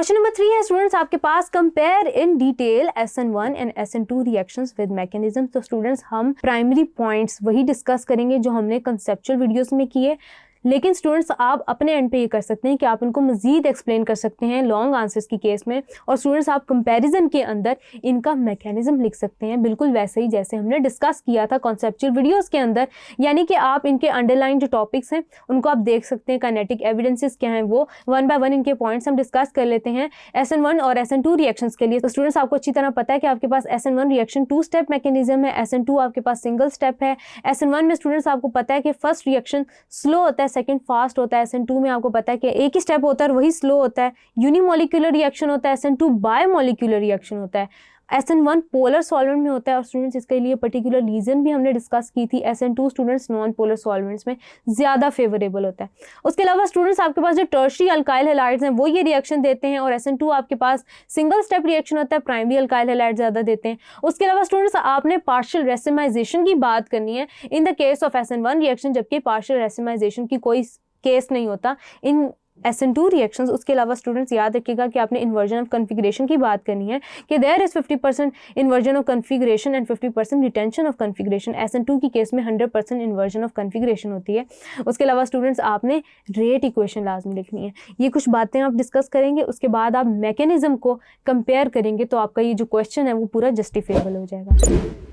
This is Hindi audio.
क्वेश्चन नंबर 3 है स्टूडेंट्स आपके पास, compare in detail SN1 and SN2 reactions with mechanism. तो स्टूडेंट्स हम प्राइमरी पॉइंट्स वही डिस्कस करेंगे जो हमने कंसेप्चुअल वीडियोस में किए, लेकिन स्टूडेंट्स आप अपने एंड पे ये कर सकते हैं कि आप इनको मजीद एक्सप्लेन कर सकते हैं लॉन्ग आंसर्स की केस में, और स्टूडेंट्स आप कंपैरिजन के अंदर इनका मैकेनिज्म लिख सकते हैं बिल्कुल वैसे ही जैसे हमने डिस्कस किया था कॉन्सेप्चुअल वीडियोस के अंदर। यानी कि आप इनके अंडरलाइन जो टॉपिक्स हैं उनको आप देख सकते हैं, काइनेटिक एविडेंसेस क्या हैं वो वन बाय वन इनके पॉइंट्स हम डिस्कस कर लेते हैं SN1 और SN2 रिएक्शंस के लिए। तो स्टूडेंट्स आपको अच्छी तरह पता है कि आपके पास SN1 रिएक्शन 2 स्टेप मैकेनिज्म है, SN2 आपके पास सिंगल स्टेप है। SN1 में स्टूडेंट्स आपको पता है कि फर्स्ट रिएक्शन स्लो होता है, सेकंड फास्ट होता है। SN2 में आपको पता है कि एक ही स्टेप होता है और वही स्लो होता है। यूनिमोलिकुलर रिएक्शन होता है, SN2 बायोमोलिकुलर रिएक्शन होता है। SN1 पोलर सॉल्वेंट में होता है और स्टूडेंट्स इसके लिए पर्टिकुलर रीजन भी हमने डिस्कस की थी। SN2 students non polar solvents में ज़्यादा फेवरेबल होता है। उसके अलावा स्टूडेंट्स आपके पास जो टर्शियरी अल्काइल हैलाइड्स हैं वो ये रिएक्शन देते हैं, और SN2 आपके पास सिंगल स्टेप रिएक्शन होता है, प्राइमरी अल्काइल हैलाइड ज़्यादा देते हैं। उसके अलावा स्टूडेंट्स आपने पार्शियल रेसिमाइजेशन की बात करनी है in the case of SN1 reaction, जबकि पार्शियल रेसिमाइजेशन की कोई केस नहीं होता इन SN2 रिएक्शंस। उसके अलावा स्टूडेंट्स याद रखिएगा कि आपने इन्वर्जन ऑफ कॉन्फ़िगरेशन की बात करनी है कि there is 50% inversion of configuration and 50% retention of configuration. SN2 की केस में 100% इन्वर्जन ऑफ कॉन्फ़िगरेशन होती है। उसके अलावा स्टूडेंट्स आपने रेट इक्वेशन लाजमी लिखनी है। ये कुछ बातें आप डिस्कस करेंगे, उसके बाद आप मैकेनिज्म को कंपेयर करेंगे तो आपका ये जो क्वेश्चन है वो पूरा जस्टिफिएबल हो जाएगा।